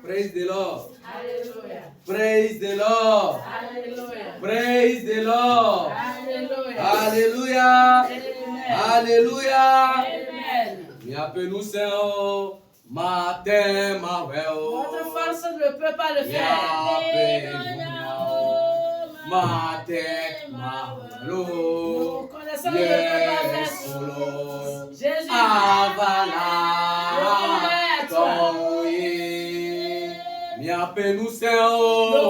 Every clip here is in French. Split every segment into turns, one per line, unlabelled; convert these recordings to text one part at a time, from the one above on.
Praise the Lord.
Hallelujah.
Praise the Lord.
Hallelujah.
Praise the Lord.
Hallelujah.
Alléluia.
Amen.
Alléluia.
Amen.
Mi appelons Seigneur, matin, ma
Votre force ne peut pas le faire.
Matin, ma
Nous connaissons le peut pas faire. Jésus.
Avala.
Nos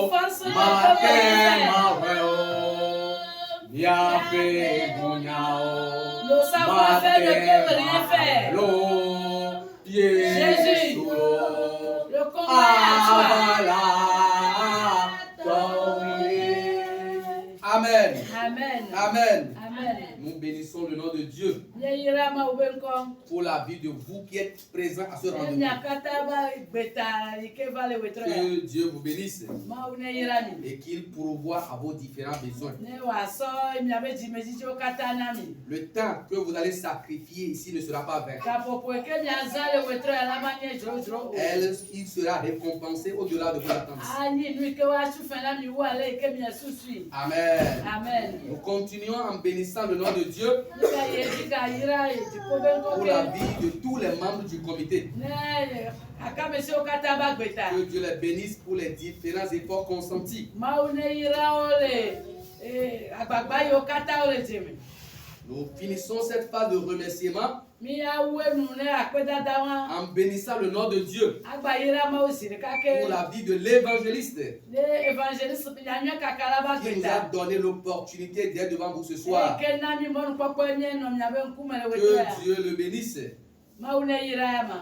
forces ne peuvent pas le faire. Nos savoir-faire ne peuvent rien faire. Jésus, le combat est à toi.
Amen.
Amen.
Amen.
Amen.
Nous bénissons le nom de Dieu pour la vie de vous qui êtes présents à ce rendez-vous. Que Dieu vous bénisse et qu'il pourvoie à vos différents besoins. Le temps que vous allez sacrifier ici ne sera pas vain. Il sera récompensé au-delà de vos attentes. Amen.
Amen.
Nous continuons en bénissant le nom de Dieu pour la vie de tous les membres du comité. Que Dieu les bénisse pour les différents efforts consentis. Nous finissons cette phase de remerciement en bénissant le nom de Dieu pour la vie de l'évangéliste qui nous a donné l'opportunité d'être devant vous ce soir. Que Dieu le bénisse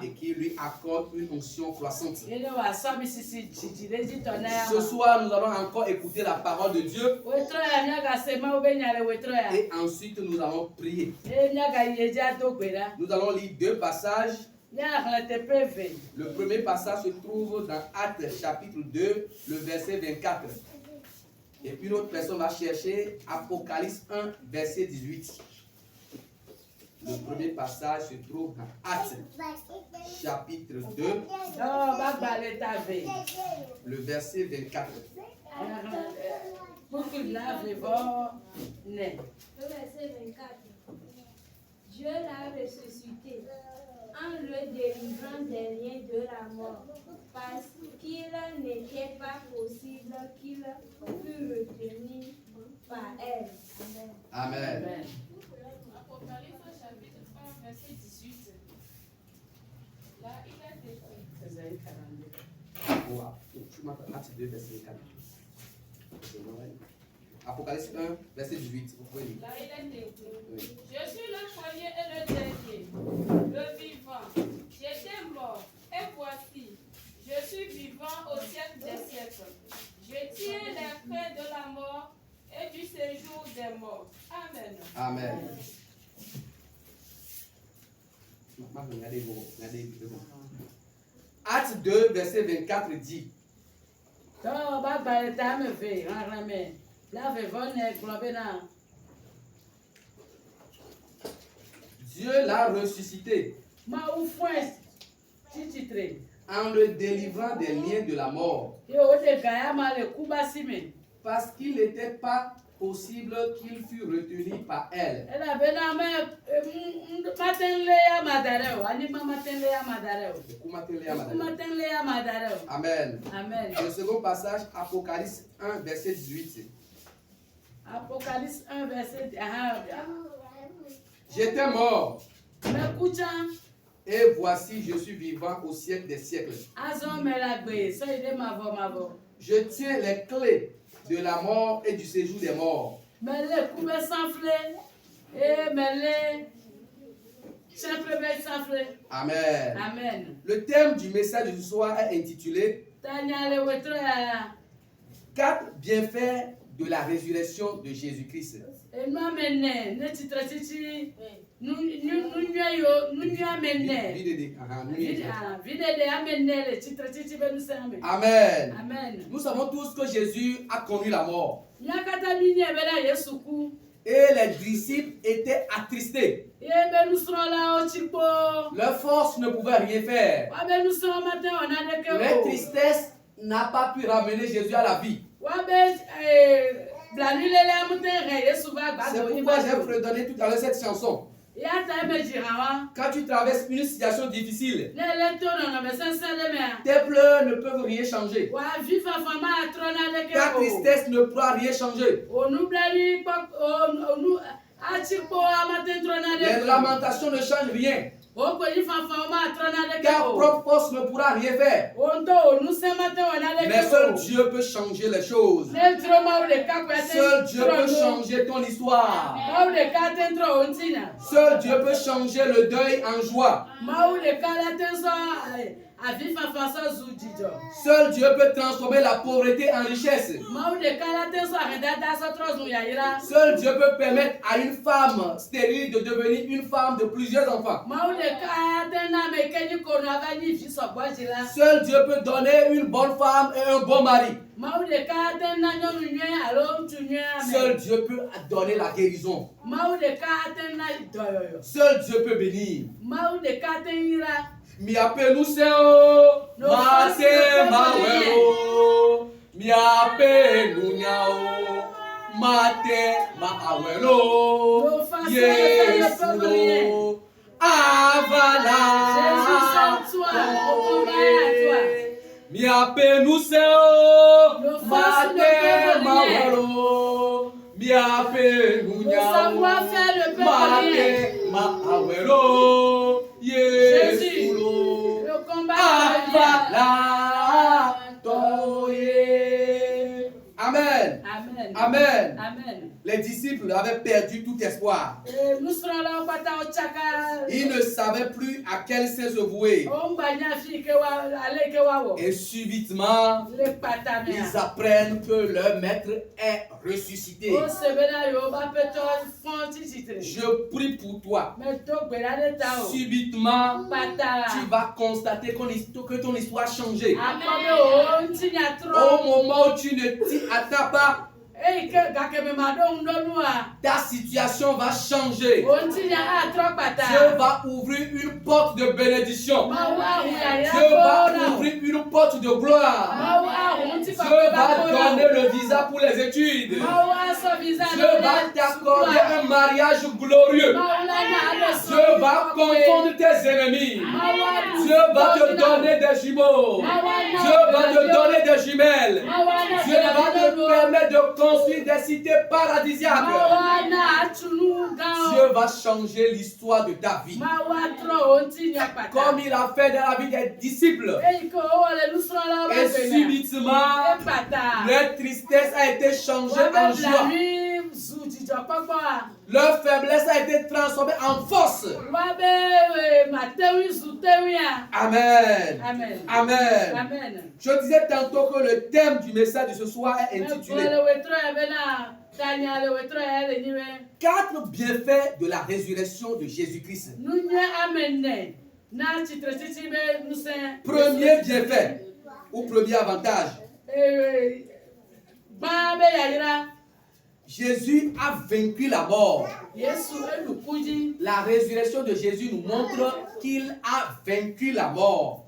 et qu'il lui accorde une onction croissante. Ce soir, nous allons encore écouter la parole de Dieu et ensuite nous allons prier. Nous allons lire deux passages. Le premier passage se trouve dans Actes chapitre 2, le verset 24. Et puis l'autre personne va chercher Apocalypse 1, verset 18. Le premier passage se trouve dans Actes chapitre 2, le verset 24.
Le verset 24. Dieu l'a ressuscité en le délivrant des liens de la mort, parce qu'il n'était pas possible qu'il fût retenu par elle. Amen.
Amen.
Amen.
Apocalypse chapitre 1, verset 18. Là, il est écrit.
Actes 2, verset 4. Apocalypse 1, verset 18. Vous pouvez lire.
Là, il est écrit. Je suis le premier et le dernier, le vivant. J'étais mort, et voici, je suis vivant au siècle des siècles. Je tiens les clés de la mort et du séjour des morts. Amen.
Amen. Acte 2, verset 24 dit. Dieu l'a ressuscité en le délivrant des liens de la mort, parce qu'il n'était pas possible qu'il fût retenu par elle. Amen.
Amen.
Le second passage, Apocalypse 1, verset 18.
Apocalypse 1, verset 18.
J'étais mort, et voici je suis vivant au siècle des siècles. Je tiens les clés de la mort et du séjour des morts. Amen.
Amen.
Le thème du message de ce soir est intitulé 4 bienfaits de la résurrection de Jésus-Christ. Amen. Nous savons tous que Jésus a connu la mort. Et les disciples étaient attristés. Leur force ne pouvait rien faire. Leur tristesse n'a pas pu ramener Jésus à la vie. C'est pourquoi j'ai redonné tout à l'heure cette chanson. Quand tu traverses une situation difficile, tes pleurs ne peuvent rien changer. Ta tristesse ne pourra rien changer. Les lamentations ne changent rien. Ta propre force ne pourra rien faire. Mais seul Dieu peut changer les choses. Seul Dieu peut changer ton histoire. Seul Dieu peut changer le deuil en joie. Seul Dieu peut transformer la pauvreté en richesse. Seul Dieu peut permettre à une femme stérile de devenir une femme de plusieurs enfants. Seul Dieu peut donner une bonne femme et un bon mari. Seul Dieu peut donner la guérison. Seul Dieu peut bénir. Mi ape nous seo, ma se ma welo. Mi ape nous nyao, ma te ma awelo. Yesulo, avala. Mi ape nous seo, ma te ma welo. Mi ape nous nyao, ma te ma awelo. Jésus, le combat. Amen. Amen. Amen. Amen. Les disciples avaient perdu tout espoir. Ils ne savaient plus à quel saint se vouer. Et subitement, ils apprennent que leur maître est ressuscité. Je prie pour toi. Subitement, tu vas constater que ton histoire a changé. Au moment où tu ne t'y attends pas, ta situation va changer. Dieu va ouvrir une porte de bénédiction. Dieu va ouvrir une porte de gloire. Dieu va donner le visa pour les études. Dieu va t'accorder un mariage glorieux. Dieu va confondre tes ennemis. Dieu va te donner des jumeaux. Dieu va te donner des jumelles. Dieu va te permettre de construire des cités paradisiaques. Dieu va changer l'histoire de ta vie. Comme il a fait dans la vie des disciples. Et subitement, leur tristesse a été changée en joie. Leur faiblesse a été transformée en force. Amen. Amen. Amen. Amen. Je disais tantôt que le thème du message de ce soir est intitulé 4 bienfaits de la résurrection de Jésus-Christ. Premier bienfait ou premier avantage. Jésus a vaincu la mort. La résurrection de Jésus nous montre qu'il a vaincu la mort.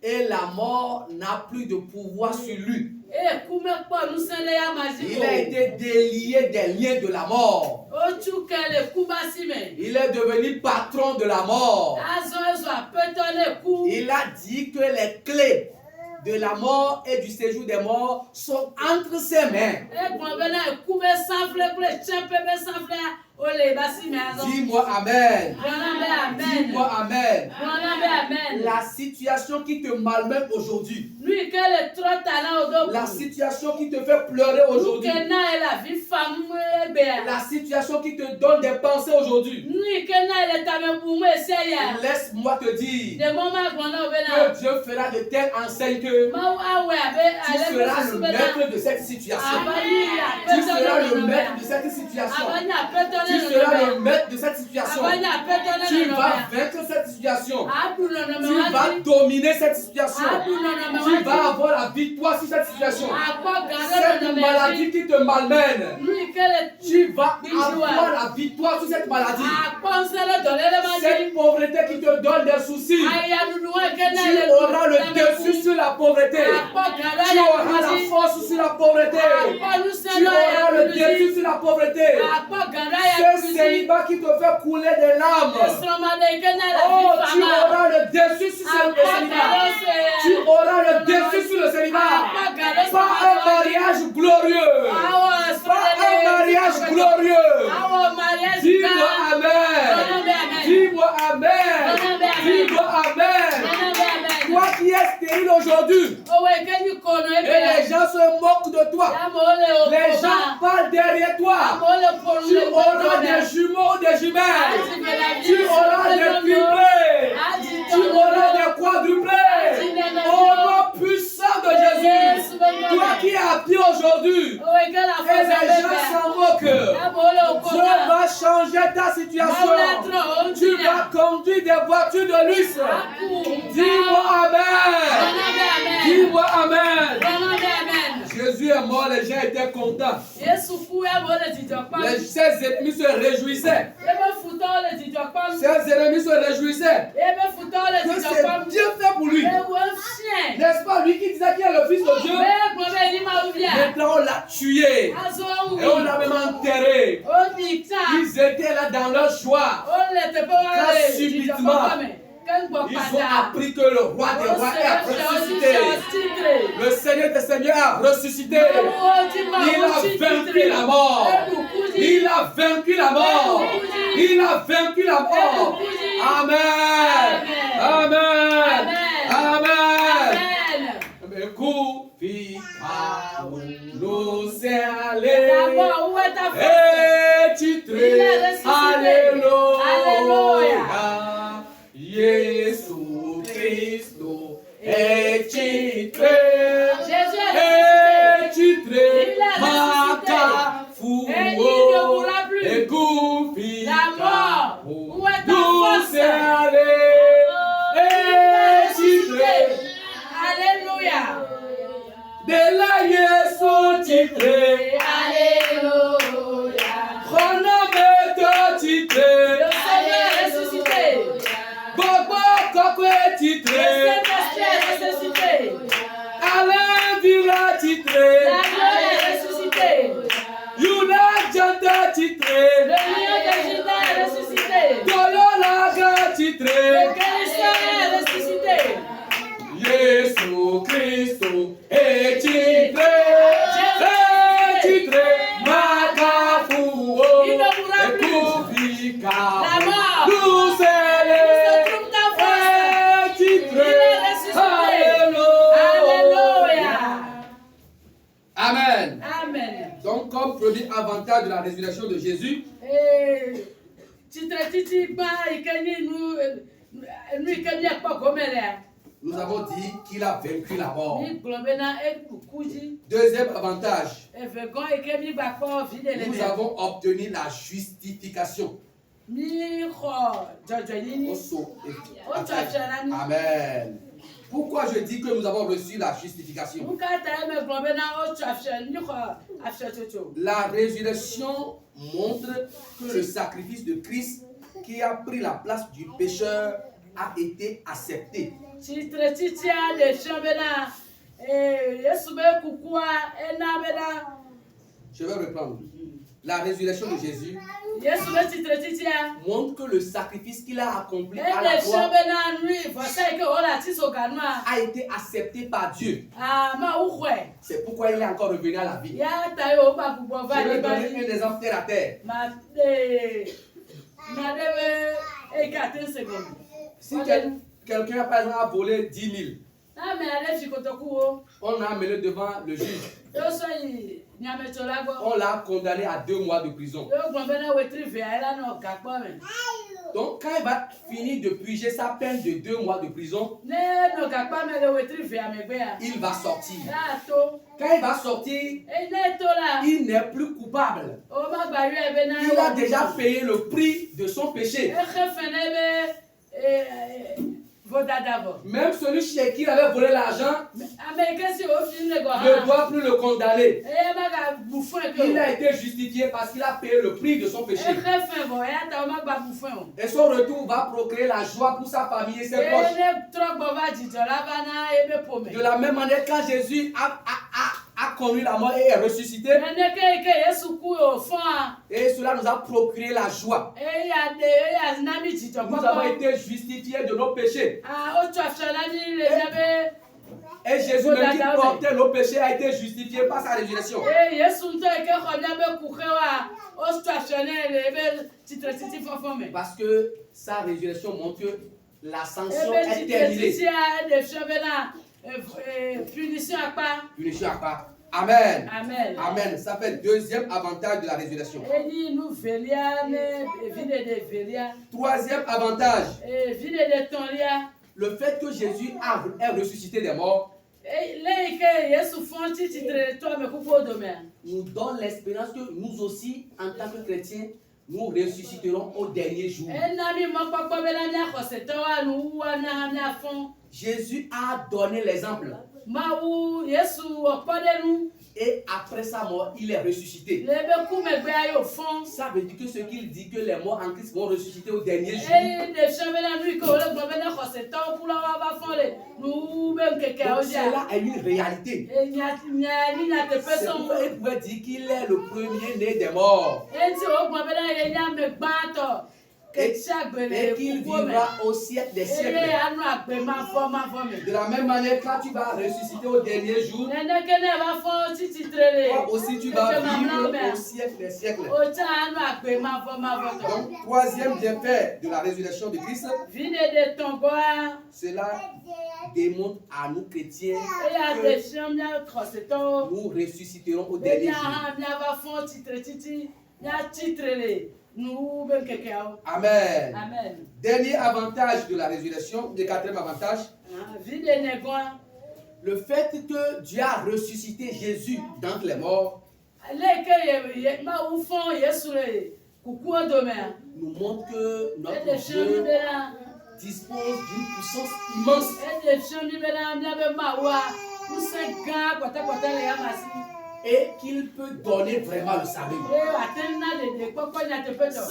Et la mort n'a plus de pouvoir sur lui. Il a été délié des liens de la mort. Il est devenu patron de la mort. Il a dit que les clés de la mort et du séjour des morts sont entre ses mains. Dis-moi Amen.
Amen.
Dis-moi Amen.
Amen.
La situation qui te malmène aujourd'hui, la situation qui te fait pleurer aujourd'hui, la situation qui te donne des pensées aujourd'hui, laisse-moi te dire que Dieu fera de telles enseignes que tu seras le maître de cette situation. Tu seras le maître de cette situation. Tu seras le maître de cette situation. Tu vas vaincre cette situation. Tu vas dominer cette situation. Tu vas avoir la victoire sur cette situation. Cette maladie qui te malmène, tu vas avoir la victoire sur cette maladie. Cette pauvreté qui te donne des soucis, tu auras le dessus sur la pauvreté. Tu auras la force sur la pauvreté. Tu auras le dessus sur la pauvreté. Ce célibat qui te fait couler des larmes, oh, tu auras le dessus sur le célibat. Tu auras le dessus sur le célibat. Pas un mariage glorieux. Pas un mariage glorieux. Dis-moi Amen. Dis-moi Amen. Dis-moi Amen. Toi qui es stérile aujourd'hui, et les gens se moquent de toi, les gens parlent derrière toi, tu auras des jumeaux ou des jumelles, tu auras des triplés, tu auras des quadruplés, au nom puissant de Jésus. Toi qui es à pied aujourd'hui, et les gens s'en moquent, Dieu va changer ta situation. Tu vas conduire des voitures de luxe. Dis-moi Amen. Dis-moi Amen. Jésus est mort, les gens étaient contents. Ses ennemis se réjouissaient. Ses ennemis se réjouissaient. Que c'est Dieu fait pour lui. N'est-ce pas lui qui disait qu'il est le Fils de Dieu? Maintenant on l'a tué. Et on l'a même enterré. Ils étaient là dans leur joie. Quand subitement, ils ont appris que le roi des rois est ressuscité. Le Seigneur des seigneurs a ressuscité. Il a vaincu la mort. Il a vaincu la mort. Il a vaincu la mort. Amen. Amen. Amen. Nous c'est allé et titré. Alléluia. Jésus Christ est titré. Est titré. Makafou. Et Goufi. Nous c'est allé et titré.
Alléluia.
De la Jésus titré.
Alléluia.
Renommé de titré.
Le Seigneur est ressuscité.
Bobo Koko est titré.
Le Saint-Esprit est ressuscité.
Alain Vira titré.
La gloire est ressuscitée.
Yuna Janta titré.
Le lion de Juda est ressuscité.
Dololaga titré.
Le guérisseur est ressuscité.
Jésus Christ est titré. Est titré. Makafou.
Il ne mourra plus.
Ekufika.
La mort.
Nous Amen.
Amen.
Donc, comme premier avantage de la résurrection de Jésus, nous avons dit qu'il a vaincu la mort. Deuxième avantage, nous avons obtenu la justification. Amen. Pourquoi je dis que nous avons reçu la justification? La résurrection montre que le sacrifice de Christ qui a pris la place du pécheur a été accepté. Je vais reprendre. La résurrection de Jésus montre que le sacrifice qu'il a accompli à la croix a été accepté par Dieu. C'est pourquoi il est encore revenu à la vie. Je vais donner un exemple terre à terre. Si quelqu'un par exemple a volé 10 000, on a amené devant le juge. On l'a condamné à 2 mois de prison. Donc quand il va finir de purger sa peine de 2 mois de prison, il va sortir. Quand il va sortir, il n'est plus coupable. Il a déjà payé le prix de son péché. Même celui chez qui il avait volé l'argent ne doit plus le condamner. Il a été justifié parce qu'il a payé le prix de son péché. Et son retour va procréer la joie pour sa famille et ses proches. De la même manière, quand Jésus a connu la mort et est ressuscité, et cela nous a procuré la joie. Nous avons été justifiés de nos péchés. Et Jésus, même qui portait nos péchés, a été justifié par sa résurrection. Parce que sa résurrection montre que la sanction est terminée. Punition à part. Amen.
Amen.
Amen. Ça fait le deuxième avantage de la résurrection. Troisième avantage. Le fait que Jésus est ressuscité des morts nous donne l'espérance que nous aussi, en tant que chrétiens, nous ressusciterons au dernier jour. Jésus a donné l'exemple. Et après sa mort, il est ressuscité. Ça veut dire que ce qu'il dit, que les morts en Christ vont ressusciter au dernier jour. Donc cela est une réalité. C'est pourquoi il pouvait dire qu'il est le premier-né des morts. Et qu'il vivra au siècle des siècles. De la même manière, quand tu vas ressusciter au dernier jour, toi aussi tu vas vivre au siècle des siècles. Donc, troisième bienfait de la résurrection de Christ, cela démontre à nous chrétiens que nous ressusciterons au dernier jour. Amen.
Amen.
Dernier avantage de la résurrection, le quatrième avantage, le fait que Dieu a ressuscité Jésus d'entre les morts nous montre que notre Dieu dispose d'une puissance immense et qu'il peut donner vraiment le salut.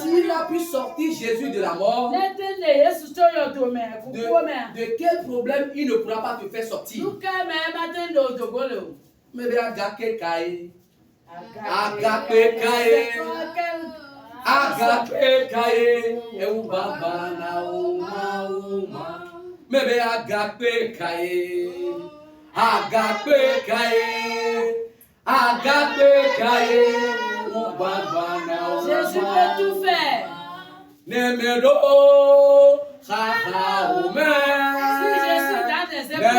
S'il a pu sortir Jésus de la mort, de quel problème il ne pourra pas te faire sortir?
Jésus peut tout faire.
Si Jésus dans des épreuves,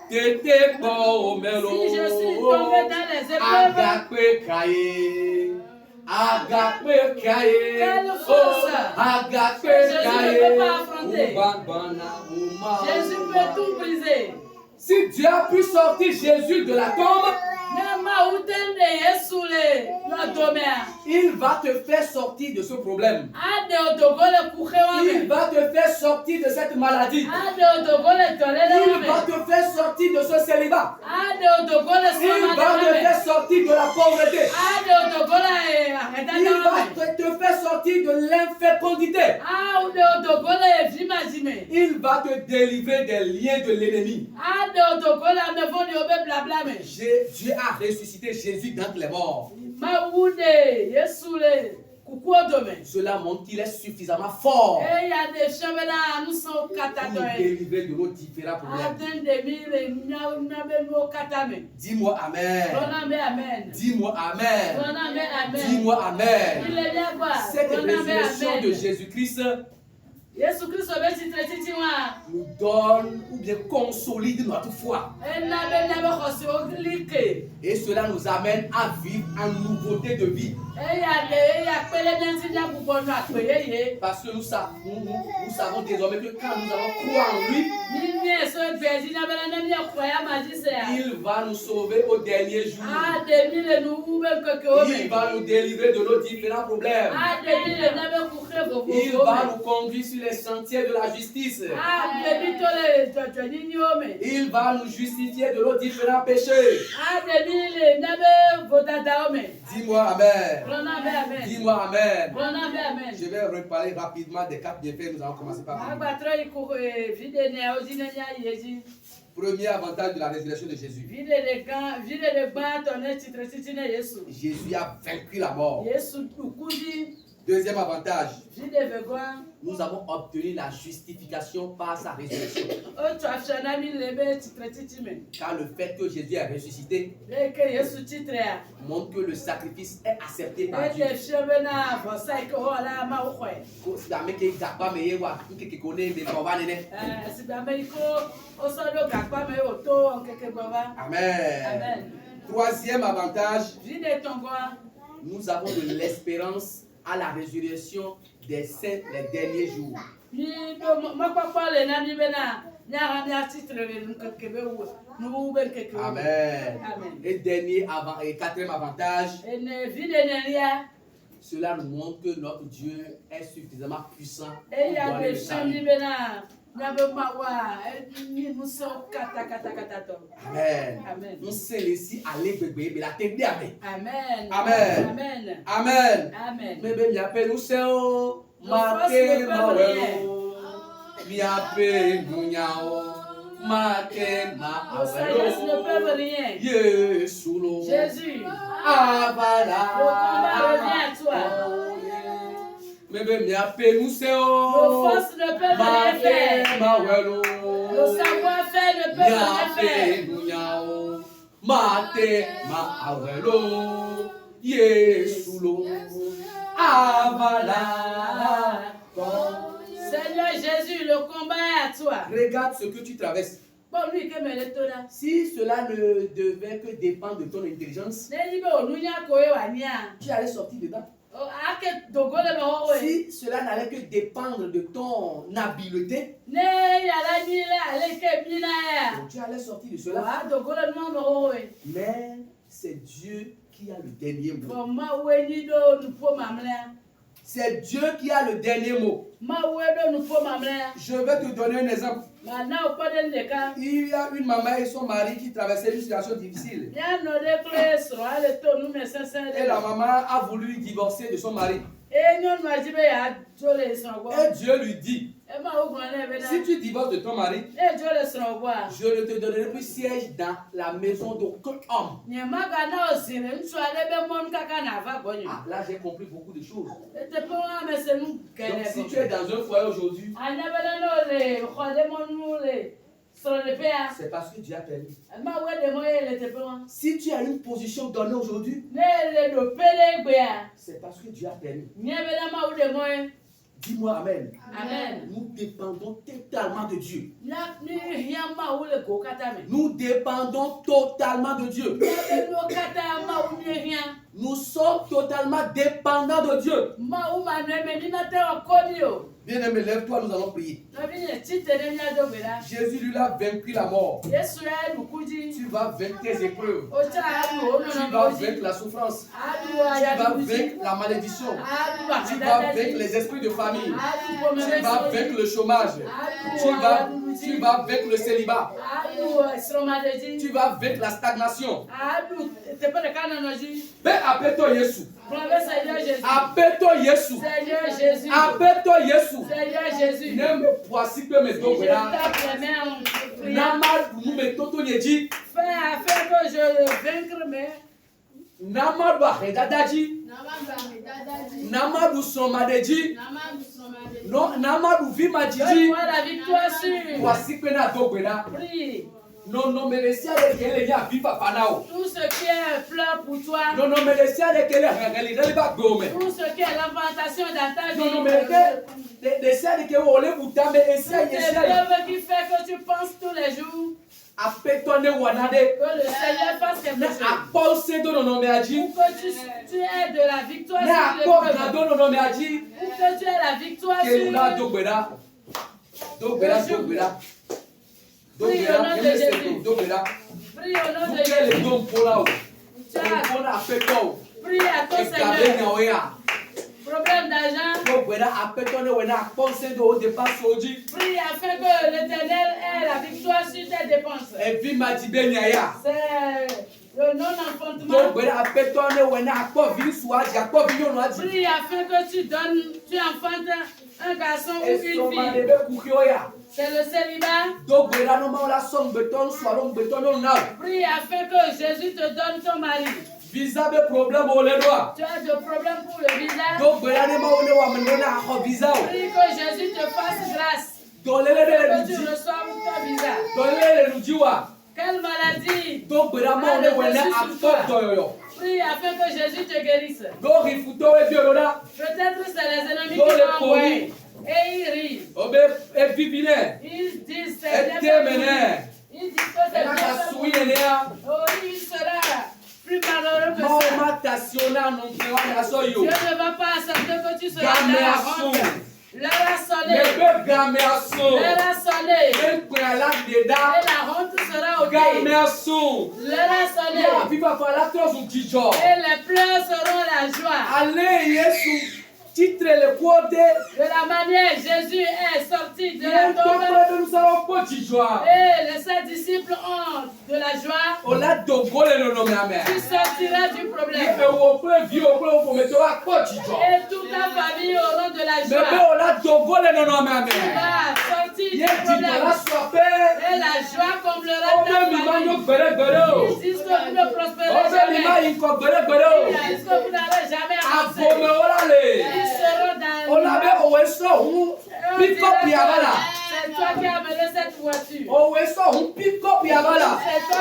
si Jésus tombé dans les épreuves, quelle force que Jésus ne peut pas affronter. Jésus peut tout briser. Si Dieu a pu sortir Jésus de la tombe, il va te faire sortir de ce problème. Il va te faire sortir de cette maladie. Il va te faire sortir de ce célibat. Il va te faire sortir de la pauvreté. Il va te faire sortir de l'infécondité. Il va te délivrer des liens de l'ennemi. Dieu a ressuscité Jésus d'entre les morts. Cela montre qu'il est suffisamment fort pour nous délivrer de nos différents problèmes. Dis-moi Amen. Dis-moi Amen. Dis-moi Amen. Cette résurrection de Jésus-Christ nous donne ou bien consolide notre foi. Et cela nous amène à vivre en nouveauté de vie. Parce que nous savons désormais que quand nous allons croire en lui, il va nous sauver au dernier jour. Il va nous délivrer de nos différents problèmes. Il va nous conduire sur les sentiers de la justice. Il va nous justifier de nos différents péchés. Dis-moi Amen. Dis-moi Amen. Je vais reparler rapidement des 4 bienfaits. Nous allons commencer par premier avantage de la résurrection de Jésus. Jésus a vaincu la mort. Deuxième avantage, nous avons obtenu la justification par sa résurrection. Car le fait que Jésus est ressuscité montre que le sacrifice est accepté par Dieu. Amen. Troisième avantage, nous avons de l'espérance à la résurrection des saints les derniers jours. Amen. Et quatrième avantage, cela nous montre que notre Dieu est suffisamment puissant pour donner le salut. Amen. Nous sommes ici à l'église, mais la tête Amen. Amen. Amen. Amen. Mais bien, nous sommes maté mawelo, miapé nunyao, maté mawelo. Jésus. Avala.
Revient à toi.
Mais bien, nous sommes
nos forces ne peuvent rien faire. Nos savoir-faire ne peuvent rien faire.
Mate ma awelo Yesulo avala.
Seigneur Jésus, le combat est à toi.
Regarde ce que tu traverses. Si cela ne devait que dépendre de ton intelligence, tu allais sortir dedans. Si cela n'allait que dépendre de ton habileté, tu allais sortir de cela. Mais c'est Dieu qui a le dernier mot. C'est Dieu qui a le dernier mot. Je vais te donner un exemple. Il y a une maman et son mari qui traversaient une situation difficile. Et la maman a voulu divorcer de son mari. Et Dieu lui dit, si tu divorces de ton mari, je ne te donnerai plus siège dans la maison d'aucun homme. Ah, là j'ai compris beaucoup de choses. Donc si tu es dans un foyer aujourd'hui, c'est parce que Dieu a permis. Si tu as une position donnée aujourd'hui, c'est parce que Dieu a permis. Dis-moi Amen.
Amen.
Nous dépendons totalement de Dieu. Nous dépendons totalement de Dieu. Nous sommes totalement dépendants de Dieu. Bien-aimé, lève-toi, nous allons prier. Jésus lui a vaincu la mort. Tu vas vaincre tes épreuves. Tu vas vaincre la souffrance. Tu vas vaincre la malédiction. Tu vas vaincre les esprits de famille. Tu vas vaincre le chômage. Tu vas vaincre le célibat. Tu vas vaincre la stagnation. Mais appelle-toi Jésus. Appelle-toi Jésus. Appelle-toi Jésus. N'aime voici que mes dos là. N'a mal pour nous mettre tout dit.
Fais afin que je vaincre mes.
Namadu Ahedadaji. Namadu Somadeji. Non, Namadu Vimadiji.
La victoire sûre.
Voici que na dogbena.
Prie.
Non, non, mais les siens de quel est viva panao.
Tout ce qui est fleur pour toi.
Non, non, mais les siens de quel est pas gomme.
Tout ce qui est lamentation dans ta vie.
Non, non, mais les siens de quel est bouta, mais les siens
de qui fait que tu penses tous les jours.
Apetone wanade.
Que le Seigneur fasse quelque chose.
Apose do non mais adi.
Pour que tu aies de la victoire
sur
les
preuves. Do non mais adi.
Pour que tu aies la victoire sur
les preuves. Dogbera. Dogbera.
Prie au nom de Jésus.
Dogbera.
Prie au nom de Jésus.
Les dons pour là.
Prie à ton Seigneur. Problème d'argent. Prie afin que l'Éternel ait la victoire sur tes dépenses. C'est le non-enfantement. Prie afin que tu enfantes un garçon ou une fille. C'est le célibat. Prie afin que Jésus te donne ton mari.
Visa de problème au les doigts.
Tu as des problèmes pour le visa.
Donc, visa.
Prie que Jésus te fasse grâce. Que tu reçoives ton visa. Quelle maladie? Prie afin que Jésus te guérisse. Peut-être c'est les ennemis qui t'ont envoyé. Et ils rient. Ils disent c'est bien. Ils disent que c'est bien. Oh, il sera plus malheureux que ça. Dieu ne va pas accepter que tu sois dans la honte. Leur assoler. Et la honte sera au pays. Leur assoler. Et les pleurs seront la joie. De la manière Jésus est sorti de la tombe. Et les 7 disciples ont de la joie. Tu sortiras du problème. Et toute ta famille aura de la joie. Tu vas sortir du problème. Et la joie comblera ta famille. Ils disent que vous ne prospérez jamais. Ils disent que vous n'allez jamais avancer. On avait c'est toi qui as amené cette voiture. C'est toi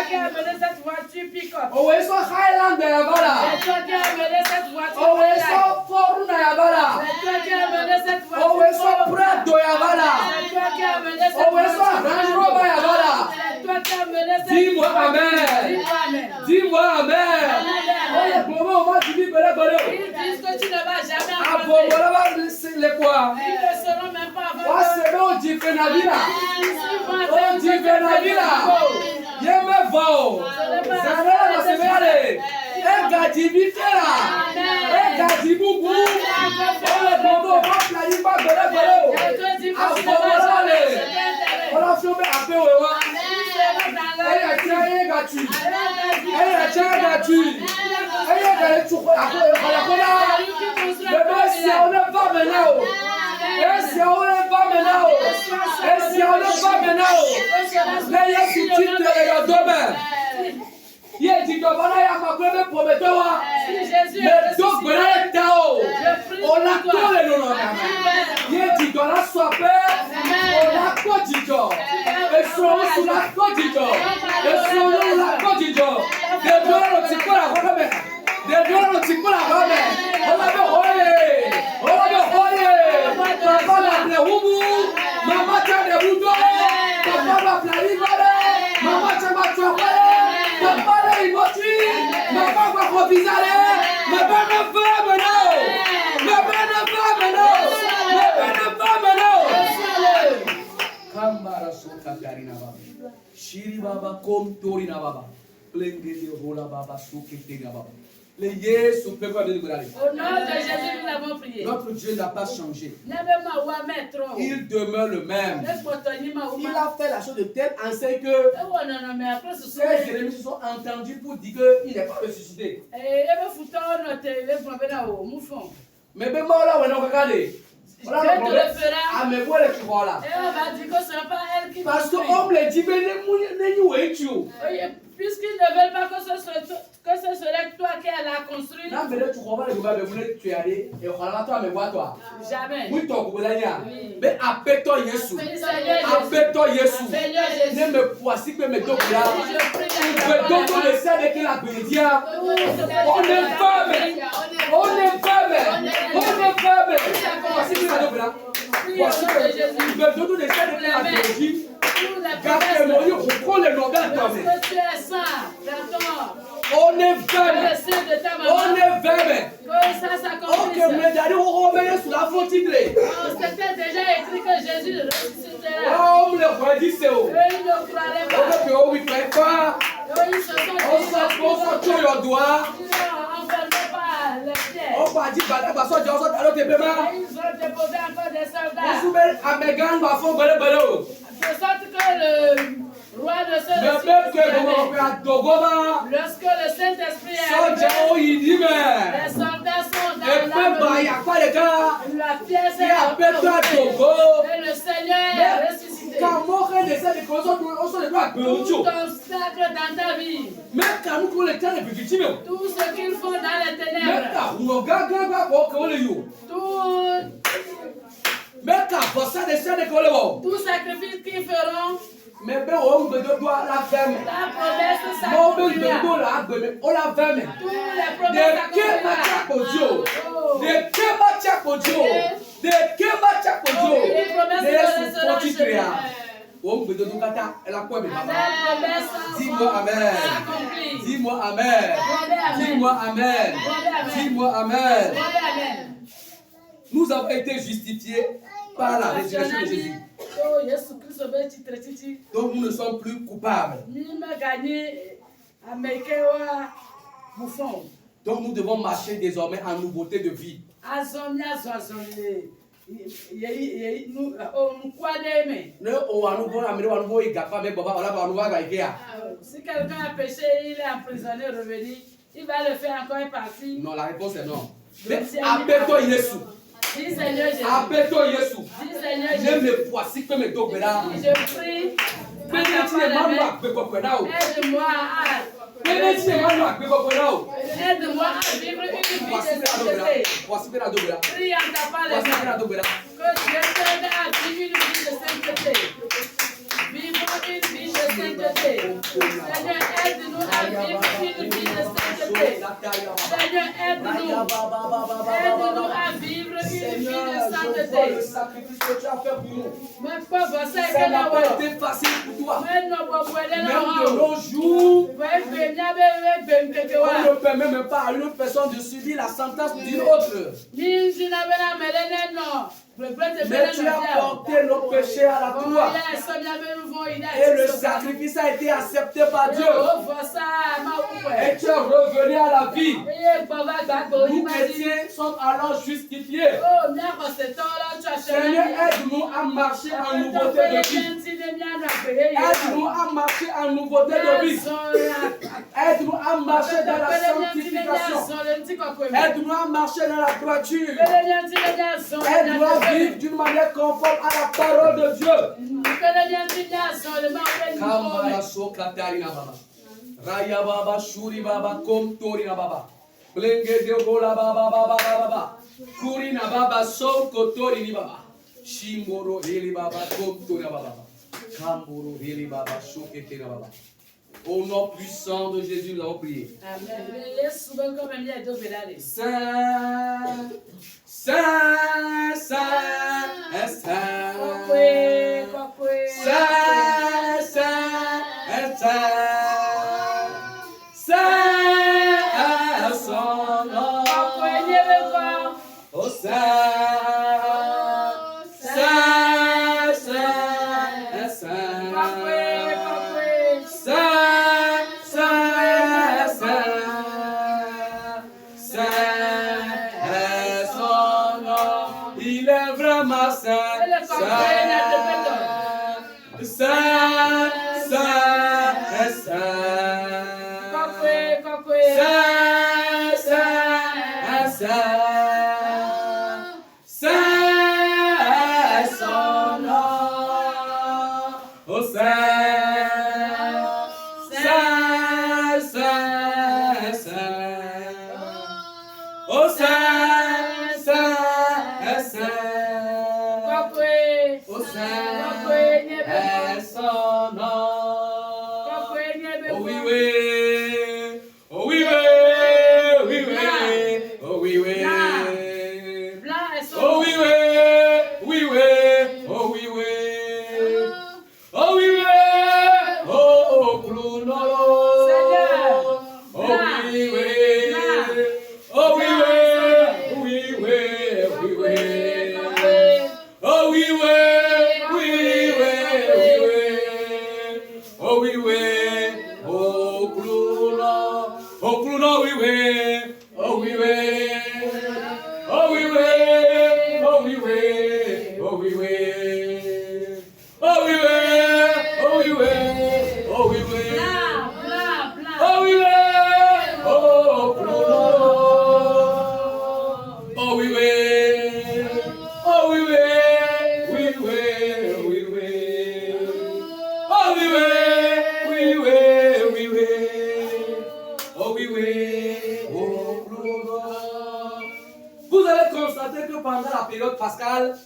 qui as amené cette voiture pick-up. C'est toi qui as amené cette voiture. C'est toi qui as amené cette voiture. C'est toi qui as amené cette voiture. C'est toi qui as amené cette voiture.
Dis-moi amen. Dis-moi amen.
Ils disent que tu ne vas jamais avancer. Ils ne seront même pas avancés. Au nom de Jésus, nous l'avons prié.
Notre Dieu n'a pas changé.
Il
demeure le même. Il a fait la chose de telle enseigne que ses ennemis se sont entendus pour dire qu'il n'est pas ressuscité. Mais ben moi là, on a regardé.
Dieu te le fera.
Ah, mais voilà qui voilà.
Et on va dire que ce n'est pas elle qui
parce que on me dit, mais
Puisqu'ils ne veulent pas que ce soit toi qui l'a construit. Jamais.
Mais appelle-toi Jésus. Appelle-toi Jésus. Ne me voici que mes deux là. Je donne le sel de la bénédiction. On est faible. On est faible. On est faible. Voici que mes deux là. Voici que je donne le sel de la bénédiction. Car que mon Dieu reprend le langage toi-même. On est faible. On est faible. Ok, mais d'ailleurs, on revient sur la faute titrée.
C'était déjà écrit que Jésus ressuscitera.
Oh, le roi dit c'est où?
Eux, ils ne croiraient pas.
Oh, oui, fait pas.
Ils se sont dit,
On s'en tue le doigt.
on ne fermait pas les pieds.
On va dire, bah, ça, Dieu, ça, alors, t'es bien.
Ils ont déposé encore des soldats.
On souvient à mes gants, bah, faut voler,
De sorte que le roi ne se
mais même que vous m'avez à Dogoma.
lorsque le Saint-Esprit est
Ça,
arrivé,
Dieu, il dit, mais.
les soldats sont
Et
dans
puis, bah, il n'y a pas de gars.
la pièce
Il appelle toi Togo.
et le Seigneur est ressuscité.
Quand moi, je descends des colossaux, on se doit
Tout
Béocho.
obstacle dans ta vie,
Même quand nous, le temps est plus petit, mais.
tout ce qu'ils font dans les
Même
ténèbres,
quand nous, gaga, on est yo.
tout
Même quand ça descend des colossaux.
tout sacrifice qu'ils feront,
Mais ben on me doit la ferme.
la promesse
Mon ben
s'accomplira.
de la ferme, on la ferme.
Tous les
De
promesses
que macha kodio.
s'accompliront.
De que macha kodio. De que macha kodio.
Les promesses
De
ne
su
seront
forti
achevées.
tria. On me donne kata elle a quoi mais papa.
Les promesses
Dis-moi amen.
accomplies.
Dis-moi amen. Dis-moi amen. Dis-moi amen.
Amen.
Nous avons été justifiés par la résurrection de Jésus. Donc nous ne sommes plus coupables. Donc nous devons marcher désormais en nouveauté de vie. Ne o anuvo amiro anuvo igafa me baba ola ba anuvo ba ikea.
Si quelqu'un a péché, il est emprisonné, revenu, il va le faire encore une partie.
Non, la réponse est non. Mais appelle-toi Jésus.
Dis Seigneur Jésus.
Appelle-toi Jésus.
Dis Seigneur
Ne
Jésus.
me voici que mes dos là.
Je prie. Aide-moi à vivre une vie de sainteté. Prie en tapant les mains. Que Dieu t'aide à vivre une vie de sainteté. Vivons une vie de sainteté. Seigneur, aide-nous à vivre une vie de sainteté. Seigneur, aide-nous. Aide-nous à vivre une vie de sainteté. Mais pauvre, c'est que la
n'a pas été facile pour toi.
mais non, pas pour aller
Même
là.
de nos jours,
Ouais,
on ne permet même pas à une autre personne de subir la sentence d'une autre. Mais tu as porté nos péchés à la croix. Et le sacrifice a été accepté par Dieu. Et tu es revenu à la vie. Nous chrétiens sommes alors justifiés. Seigneur, aide-nous à marcher en nouveauté de vie. Aide-nous à marcher en nouveauté de vie. Aide-nous à marcher dans la sanctification. Aide-nous à marcher dans la droiture. Aide-nous à vivre d'une manière conforme à la parole de Dieu. Raya baba shuri baba kom tori na baba. Blenge de bola baba baba baba. Kuri na baba so kotori ni baba. Shimoro heli baba kom tori na baba. Kamboro heli baba so kete na baba. Au nom puissant de Jésus, nous avons prié.
Amen.
Saint, Saint, Saint, Saint. Saint, Saint, Saint. Saint, son nom. Oh, Saint, Saint, Saint, Saint. Il est vraiment saint, saint, saint, saint, saint, saint, son nom, oh saint, saint. saint est son nom. Oh oui, oui. Oh oui, oui. Oui, oui. Oh oui, oui. Oh oui, oui. Oui, oui. Oh oui, oui. Oh oui, oui. Oh, clown. Oh oui, oui. Oh oui, oui. Oui, oui. Oui, oui. Oh oui, oui. Oui, oui. Oui, oui. Oh oui, oui. Oh, clown. Oh, clown. Oh oui, oui. Oh oui, oui. Oh oui, oui. Oh oui, oui. Oh oui, oui. Oh oui, oui. Oh oui, oui. Oh oui, oui. Oh oui, oui. Oh, clown. Oh oui, oui. Oh oui, oui. Oui, oui. Oui, oui. Oh oui, oui. Oui, oui. Oui, oui. Oh oui, oui. Oh, clown. Vous allez constater que pendant la période pascale,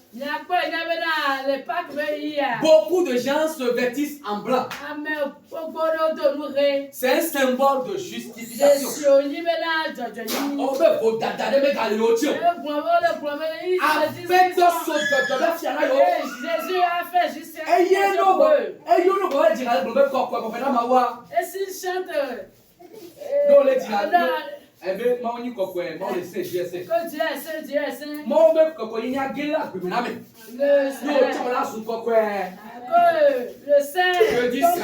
beaucoup de gens se vêtissent en blanc. C'est un symbole de justification. Oh, mais faut d'adadé, mais galilotio. Avec deux sauts de fiana yo.
Jésus a fait juste
Et yo no va dire à l'homme quoi pour faire ma voix.
Et s'il chante,
Non les dire. Eh bien, moi on y quoi, moi on le sait, je sais.
que Dieu est saint, Dieu est saint.
Moi on veut que il y a gila puis maintenant mais. Yo tu me la sous quoi.
Que le saint.
Je dis saint.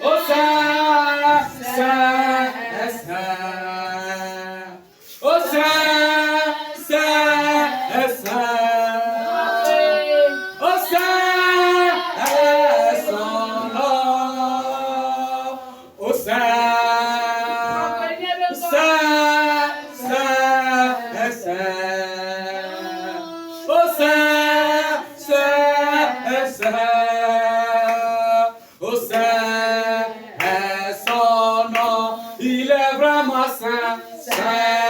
Oh saint, saint, saint. Oh saint, saint, saint. Oh saint est son nom. Oh saint, saint, saint est saint. Oh saint, saint est saint. Oh saint est son nom. Il est vraiment saint, saint.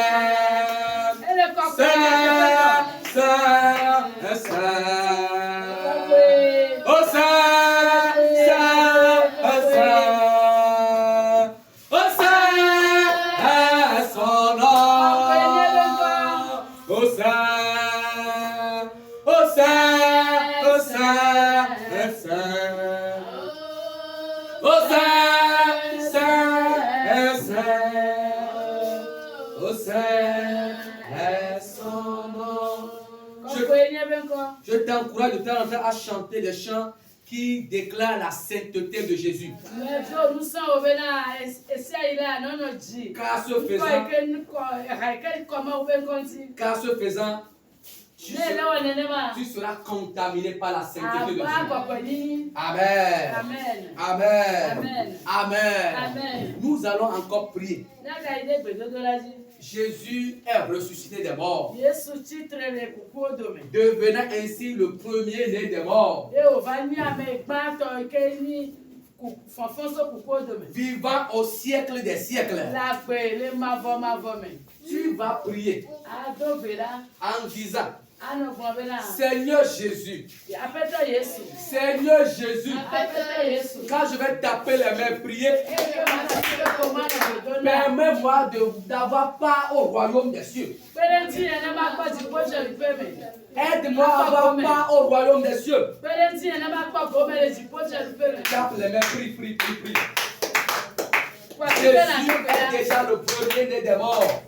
Je t'encourage de temps en temps à chanter des chants qui déclarent la sainteté de Jésus. Car ce faisant, tu seras contaminé par la sainteté de Dieu. Amen.
Amen.
Amen. Amen.
Amen.
Nous allons encore prier. Jésus est ressuscité des morts, devenant ainsi le premier-né des morts, vivant au siècle des siècles. Tu vas prier en disant: Seigneur Jésus, Seigneur Jésus, quand je vais taper les mains, prier, permets-moi d'avoir part au royaume des cieux. Aide-moi à avoir part au royaume des cieux. Tape les mains, prie, prie, prie, prie. Jésus est déjà le premier-né des morts.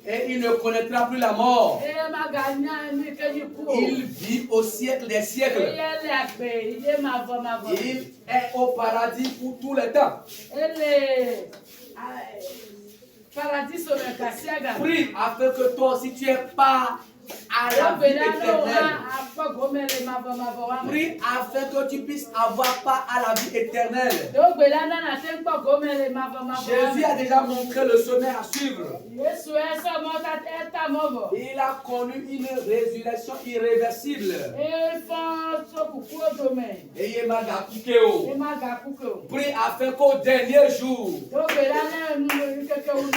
Et il ne connaîtra plus la mort. Il vit au siècle des siècles. Il est au paradis pour tout le temps. Prie afin que toi aussi tu aies part à la vie éternelle. Prie afin que tu puisses avoir part à la vie éternelle. Jésus a déjà montré le chemin à suivre. Il a connu une résurrection irréversible. Prie afin qu'au dernier jour, que tu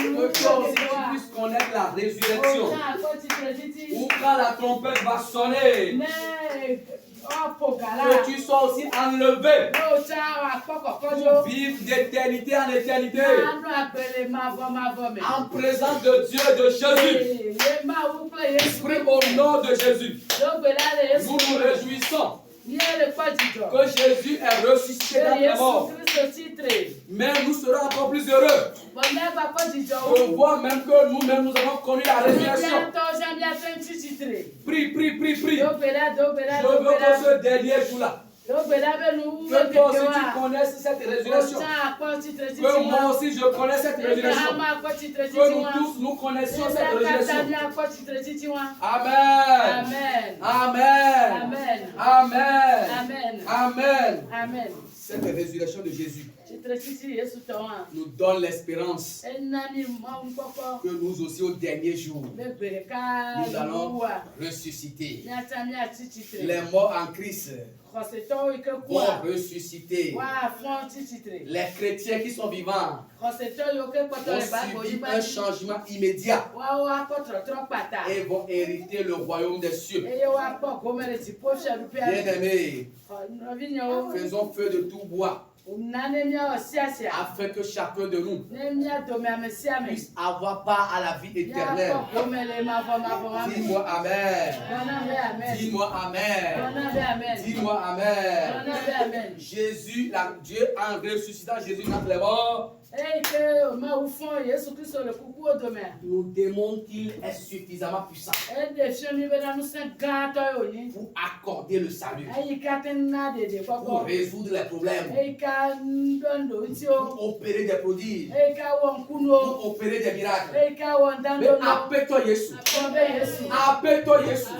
puisses connaître la résurrection. Ou quand la trompette va sonner, que tu sois aussi enlevé pour vivre d'éternité en éternité en présence de Dieu et de Jésus. Prie au nom de Jésus. Nous nous réjouissons que Jésus est ressuscité dans la mort. Mais nous serons encore plus heureux de voir même que nous-mêmes nous avons connu la résurrection. Prie, prie, prie, prie. Je veux que ce dernier jour-là, que toi aussi tu connaisses cette résurrection. Que moi aussi je connais cette résurrection. Que nous tous nous connaissions cette résurrection. Amen. Amen. Amen. Amen. Amen. Cette résurrection de Jésus nous donne l'espérance que nous aussi au dernier jour, nous allons ressusciter. Les morts en Christ vont ressusciter. Les chrétiens qui sont vivants vont subir un changement immédiat et vont hériter le royaume des cieux. Bien-aimés, faisons feu de tout bois afin que chacun de nous puisse avoir part à la vie éternelle. Dis-moi Amen. Dis-moi Amen. Dis-moi Amen. Jésus, Dieu en ressuscitant Jésus dans les morts, nous démontre qu'il est suffisamment puissant pour accorder le salut, pour résoudre les problèmes, pour opérer des prodiges, pour opérer des miracles. Mais appelle-toi Jésus. Appelle-toi Jésus.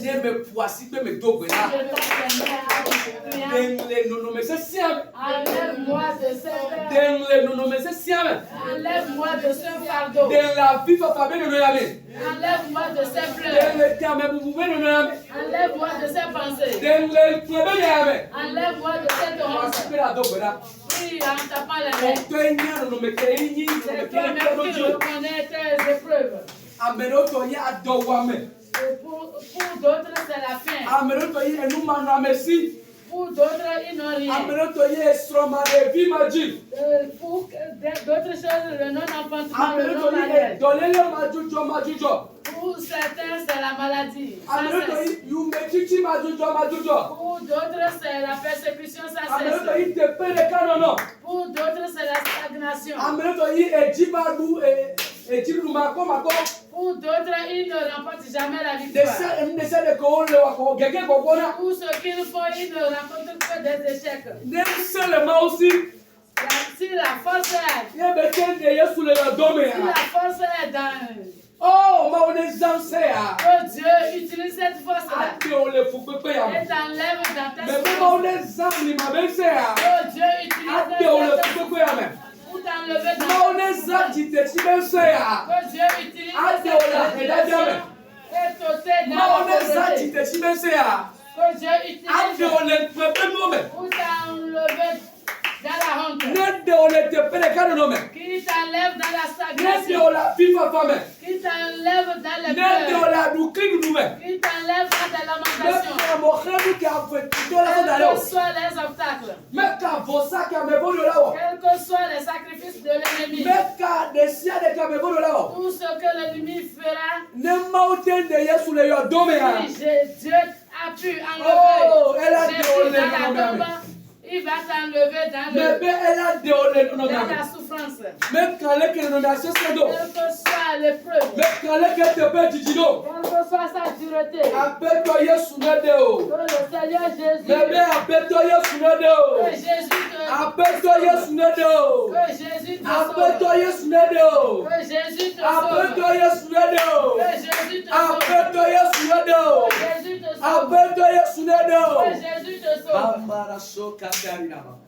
Ne me voici que me dogue là.
Enlève-moi de ce fardeau. Enlève-moi de ces pleurs. Enlève-moi de ces pensées. Enlève-moi de cette honte. Oui, en tapant les mains. C'est toi-même qui reconnais tes épreuves. Pour d'autres, c'est la fin. Pour d'autres, ils n'ont rien. Pour d'autres choses, le non-enfantement, le non-mariage. Pour certains, c'est la maladie. Pour d'autres, c'est la persécution sans cesse. Pour d'autres, c'est la stagnation. Pour d'autres, ils ne remportent jamais la victoire. Pour ceux qui le font, ils ne rencontrent que des échecs. Si la force est dans... que Dieu utilise cette force-là et t'enlève dans ta souffrance. Que Dieu utilise cette force pour t'enlever dans ta souffrance. Que Dieu utilise cette révélation et t'ôter dans la pauvreté. Que Dieu utilise pour t'enlever dans la honte. Qui t'enlève dans la stagnation. Qui t'enlève dans les pleurs. Qui t'enlève dans la lamentation. Quels que soient les obstacles. Quels que soient les sacrifices de l'ennemi. Tout ce que l'ennemi fera. Si Dieu a pu enlever Jésus dans la tombe, il va t'enlever dans la souffrance. Quelle que soit l'épreuve. Quelle que soit sa dureté. Que le Seigneur Jésus. Que Jésus te
Appelle-toi Jésus.
Que Jésus te
Appelle-toi Jésus.
Que Jésus te
Appelle-toi Jésus.
Que Jésus te
Appelle-toi Jésus.
Que Jésus te
Appelle-toi Yesu Nedo.
Que Jésus te sauve.
Bambara soka terina baba.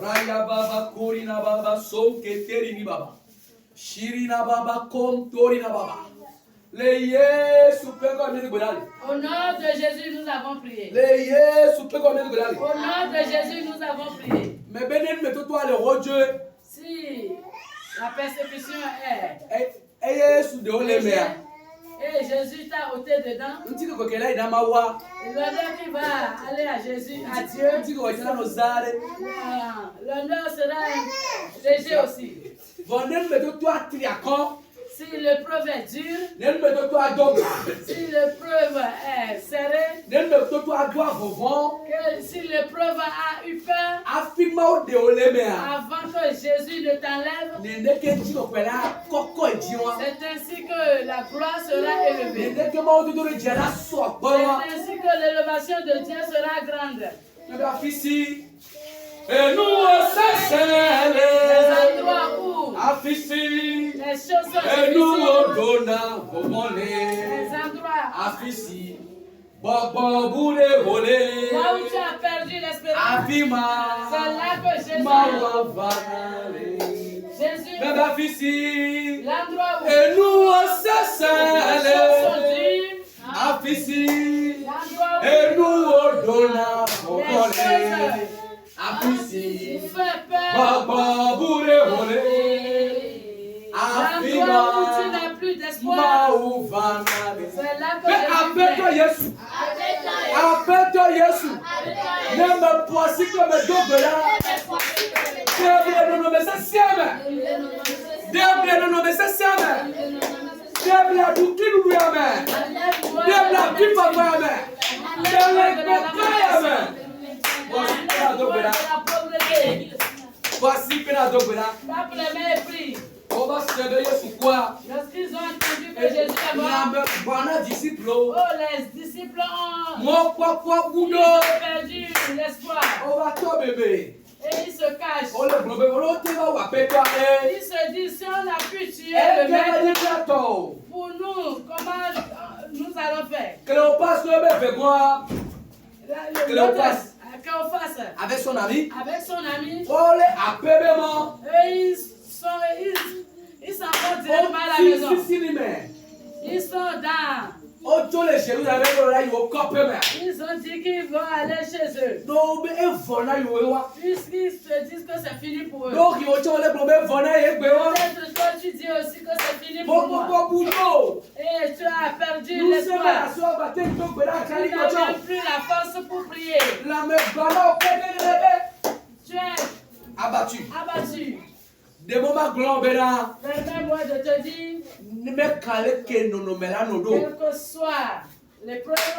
Raya baba korina baba soke terini baba. Shirina baba kontorina baba. Le Yesu peko mene godali.
Au nom de Jésus, nous avons prié.
Le Yesu peko mene godali.
Au nom de Jésus, nous avons prié.
Mais benen meto-toi le roi Dieu.
Si la persécution est
Et Yesu de olemea.
et Jésus t'a ôté dedans,
Ntiko kokela ina mawa.
l'honneur qui va aller à Jésus, à Dieu,
Ntiko kokela no zare.
l'honneur sera léger aussi.
Bonen meto-toi triakon.
Si l'épreuve est dure,
Nen meto-toi doga.
si l'épreuve est serrée,
Nen meto-toi doa vovon.
que si l'épreuve a eu peur,
Afima o de olemea.
avant que Jésus ne t'enlève,
Nendeke ntiko kwela koko ediwa.
c'est ainsi que la gloire sera élevée.
Nendeke ma o de do jela so agbawa.
C'est ainsi que l'élévation de Dieu sera grande.
Nebe afisi. Enu
Les
osesele.
endroits où
Afisi.
les choses sont
Enu
difficiles,
odona
les
vomone.
endroits
Afisi. Bobo bude vole.
là où tu as perdu l'espérance,
Afima.
c'est là que Jésus
Mawa vanale.
Jésus,
Nebe afisi.
l'endroit où
Enu
les choses sont
osesele.
dures,
Afisi.
l'endroit où
Enu odona
les
vomone.
choses
Afisi.
fait peur,
Baba bude vole.
l'endroit où tu n'as plus d'espoir,
Mawu vanale.
c'est là que
Mais
Jésus
appelle-toi
vient.
Yesu. Appelle-toi Yesu. Ne me poissy comme un dogbela. Debla no me sa siame. Debla no me sa siame. Debla du kinu yame. Debla du papa yame. Debla papa yame. Voici que la dogbela. Voici que la dogbela.
Pape le mépris.
On va se réveiller sur quoi?
Lorsqu'ils ont entendu que Jésus est mort,
La bonne disciple.
oh, les disciples ont
Mon papa Boudo.
perdu l'espoir
On va toi bébé.
et ils se cachent.
On le blobé. On le tira ou à péter.
Ils se disent, si on a pu tuer
Elle
le maître,
vient de toi.
pour nous, comment nous allons faire?
Cléopas le fait quoi? Cléopas.
Cléophas,
Avec son ami.
avec son ami,
On les appelle.
eux, ils s'en vont directement à la maison. Ils sont dans. Ils ont dit qu'ils vont aller chez eux. Puisqu'ils se disent que c'est fini pour eux. Peut-être toi tu dis aussi que c'est fini pour moi. Et tu as perdu l'espoir. Tu n'as même plus la force pour prier. Tu es
Abattu.
abattu.
De moment globera.
Permets-moi de te dire,
Ne me calé que non no mela no do.
quelle que soit l'épreuve,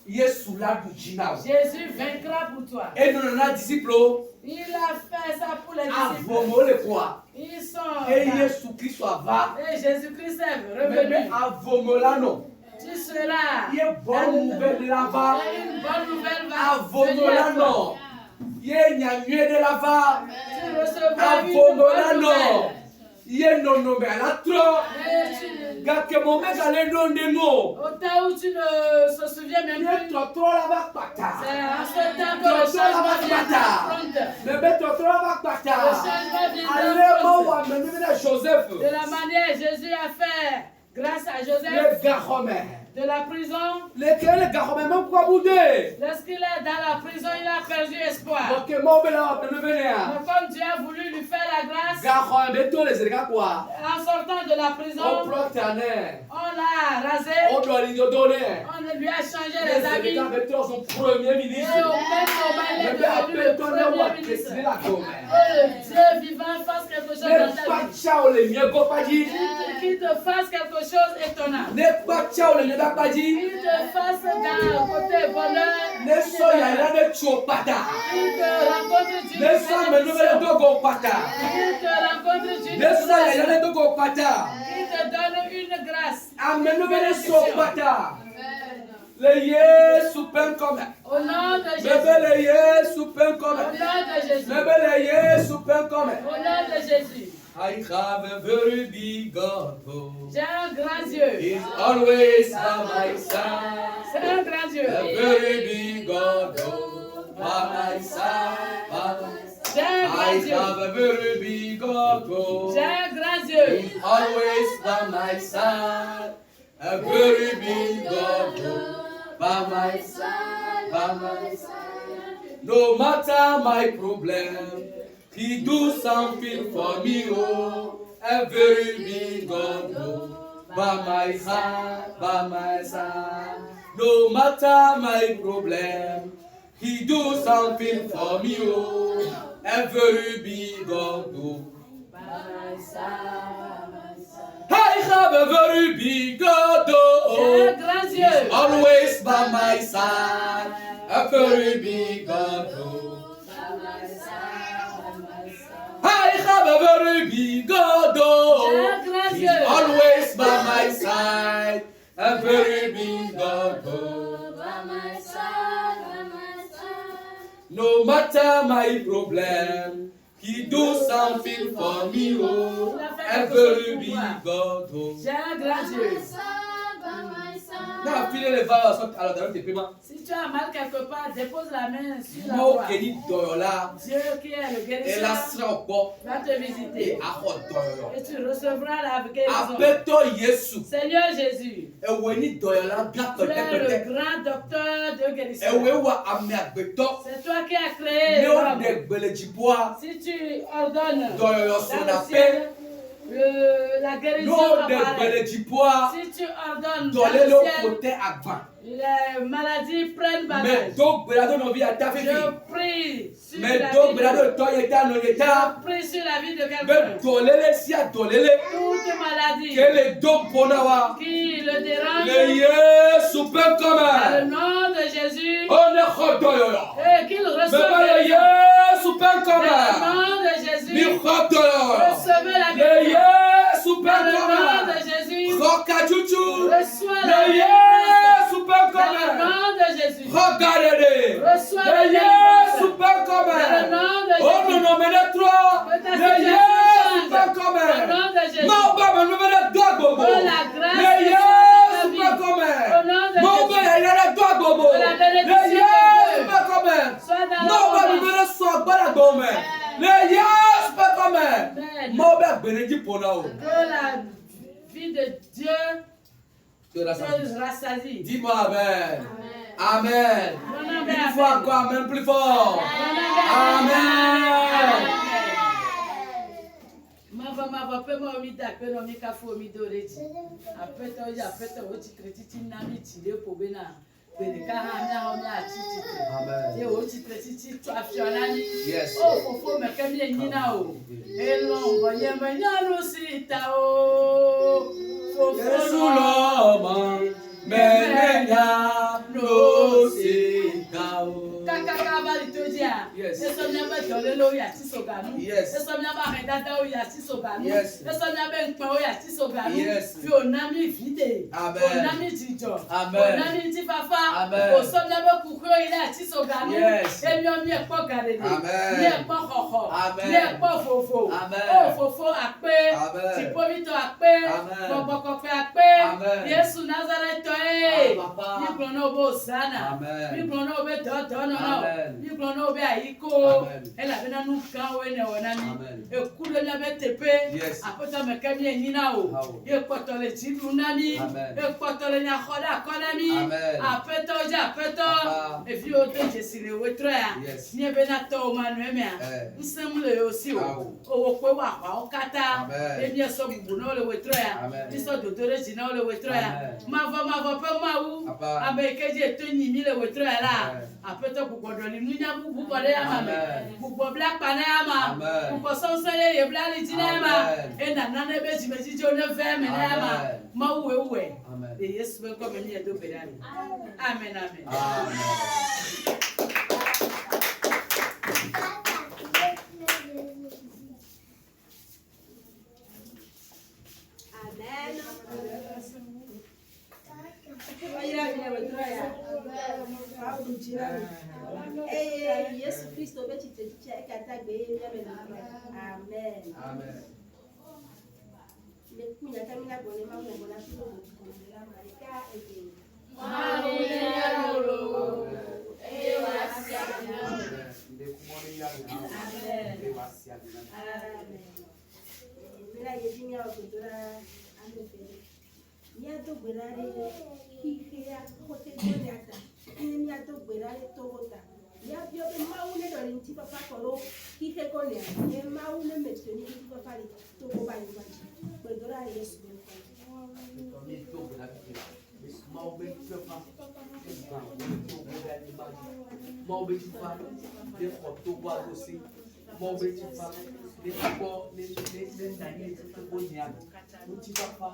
Yesu la du jina.
Jésus vaincra pour toi.
Et non na disciple.
Il a fait ça pour les disciples.
Avomo le quoi.
Ils sont
Et
là.
Yesu Christ va.
Et Jésus-Christ est
Mais
revenu.
avomo la non.
Tu seras.
Il y a bonne nouvelle là-bas.
Et une bonne nouvelle va
Avomo
venir
la
à toi.
non. Il y a une nuée de là-bas.
Tu recevras une
Avomo la
bonne
non.
nouvelle.
Il y a non no mais la trop.
Et tu,
Gake mon mec allait non de mots.
au temps où tu ne se souviens
Il
même
y a
plus,
trop là-bas
c'est
pata.
en ce temps que le changement viendra prendre.
Mais ben trop là-bas
Le
pata.
changement
Allez
viendra
moi
prendre.
wa me Joseph.
De la manière Jésus a fait grâce à Joseph
Le garome.
de la prison.
Lequel le garome même quoi bouder.
Lorsqu'il est dans la prison, il a perdu espoir.
Donc moi ben là me venir.
Mais comme Dieu a voulu lui faire la grâce,
Garome ben tous les gars quoi.
en sortant de la
On
prison,
protéane.
on l'a rasé,
On doit lui donner.
on lui a changé
Les
les habits.
gars ben tous son premier
Et
ministre.
au même moment, il est
Mais ben
devenu
appelle
le
ton nom
premier ministre.
c'est la gomme.
Que le Dieu vivant fasse quelque chose
Ne
dans ta
pas
vie.
ciao les mieux go pas dit.
Qu'il te fasse quelque chose étonnant.
Ne pas ciao les mieux pas dit.
Qu'il te fasse dans côté bonheur.
Ne soya là ne chopata.
Qu'il te rencontre d'une
Ne soya me nouvelle
bénédiction.
dogo pata.
Qu'il te rencontre d'une
Ne soya
grâce.
là ne dogo pata.
Qu'il te donne une grâce.
Amen nouvelle chopata. Le Yesu pen comme.
Au nom de Jésus.
Bébé le Yesu pen comme.
Au nom de Jésus.
Bébé le Yesu pen comme.
Au nom de Jésus.
I have a very big God.
J'ai un grand Dieu.
He's always by my side.
C'est un grand Dieu.
A very big God, oh, by my side, by my side.
J'ai un grand
I
Dieu.
have a very big God, oh,
J'ai un grand Dieu.
always by my side. A very big God, oh, by my side, by my side. No matter my problem, He do something for me, oh. A very big God, oh, by my side, by my side. No matter my problem, He do something for me, oh. A very big God, oh.
By my side, by my side.
I have a very big God,
J'ai
oh.
un grand Dieu.
Always by my side. A very big God, oh.
By my side, by my side.
I have a very big God, oh. He's always by my side. A very big God, oh.
By my side, by my side.
No matter my problem, He do something for me, oh. A very big God, oh.
J'ai un grand Dieu.
By my side.
Now, feel the virus alors dans tes paiements.
Si tu as mal quelque part, dépose la main sur la
Mo
voie.
keni doyola,
Dieu qui est le
et la
guérisseur
sera au
va te visiter.
et à doyola.
Et tu recevras la guérison.
Apeto Yesu,
Seigneur Jésus,
ewe ni doyola
tu
gato
es le
tepete.
grand docteur de guérison.
Ewe wa ame agbeto,
C'est toi qui as créé
ne o
l'homme.
de gbele jiboa,
Si tu ordonnes
doyola
dans
son
le
ape,
ciel, la guérison
no de
apparaît.
gbele jiboa,
Si tu ordonnes dans
dole
le
lo
ciel,
kote agba.
les maladies prennent
Me
bagage.
do gbela do no vi ata fifi.
Je prie sur
Me
la
do
vie
gbela
de
do to yeta no yeta.
Je prie sur la vie de
Me
quelqu'un.
dolele si a dolele.
Toute maladie
Kele do bona wa.
qui le
Le
dérange,
Yesu pe
dans le
kome.
nom de Jésus,
On est khodoyola.
et qu'il
Me
reçoive
ba le
guérison.
Yesu pe
Dans le
kome.
nom de
Mi
Jésus,
khodoyola.
recevez la
Le
guérison.
Yesu pe
Dans le nom
kome.
de Jésus,
Khokachuchu.
reçois la
Le
guérison.
Yesu pe
Dans le
kome.
nom de Jésus,
Khogadede.
reçois la
Le
guérison.
Yesu pe
Dans le
kome.
nom de
Oh non
Jésus,
non mais le trois.
que ta
Le
situation
Yesu
change.
pe
Dans le
kome.
nom de Jésus,
Ma ba ma no me le doa bobo.
oh la grâce
Le
de
Yesu
Dieu
pe
dans ta vie.
kome.
Au nom de
Ma
Jésus.
ba ya ile le doa bobo.
Que la bénédiction
Le
de
Yesu
Dieu
pe kome.
soit dans
Ma ba mi
la
me le so agbara gbome. Le Yesu pe kome.
Amen.
Ma ba gbere ji pona o.
Que la vie de Dieu
Tu la
te rassasie.
Dis-moi amen. Amen.
Mon nom
Une
est
fois
Amen.
encore, amen plus fort. Amen.
Mava pe mo mi da pe no mi ka fo mi do reji. Apeta o ti kretiti na mi ti le po be na. Bene ka ha na o mi a ti ti.
Amen.
Ye o ti kretiti to afiona ni.
Yes.
O fo me ke mi enyi na o. Elongo ye me nyanu sita o. Fo
Yesu
fo
l'homme, menenya no sikao.
Kaka bali to dia.
Yes.
Eso mi abe dole lo ya ti so ganu.
Yes.
Eso mi aba re dada o ya ti so ganu.
Yes.
Eso mi abe npa o ya ti so ganu.
Yes.
Fi onami vide.
Amen.
Onami jijo.
Amen.
Onami ti fafa.
Amen.
O so mi abe kukuro ile ti so ganu.
Yes.
Emi o mi epo garede.
Amen.
Mi epo koko.
Amen.
Mi epo fofo.
Amen.
O fofo akpe.
Amen.
Ti pomito akpe.
Amen.
Gbogbo kofe akpe.
Amen.
Yesu Nazareth e.
Ah, papa.
Ni gbọ̀nà obo sana.
Amen.
Ni gbọ̀nà obe tọ̀tọ̀ nọ̀nà.
Amen.
Ni gbọ̀nà obe ayiko.
Amen.
Ela bena nu kan we ne wona ni.
Amen.
Ekulo na be tepe.
Yes.
Apota me kemi enina o.
Awo.
Ye poto le ti lu na mi.
Amen.
E poto le nya khoda kola mi.
Amen.
Apeto ja peto.
Papa.
E fi o te jesi le wetro ya.
Yes.
Ni e bena to o manu eme a. Nsem le o si o.
Awo.
O wo pe wa pa o kata.
Amen.
Emi e so bubu na o le wetro ya.
Amen.
Ni so dodore ji na o le wetro ya.
Amen.
Mavo pe ma wu.
Papa.
Abe keje eto yin mi le wetro ya la.
Amen.
Apeto gbogbo ni nunya bubu bode ya ma me.
Amen.
Gbogbo black pa na ya ma.
Amen.
Gbogbo sonso ye bla li ji na ya ma.
Amen.
E na na beji meji jo ne ve me na ya ma.
Amen.
Ma uwe.
Amen.
De Yesu be ko me mi edo pe dani. Amen amen.
Amen.
Yesu Kristo be chitechicha ekatagbe yebe amen.
Amen.
Le kunya tamina bone ma bona tulo kulela marika ege
Papa,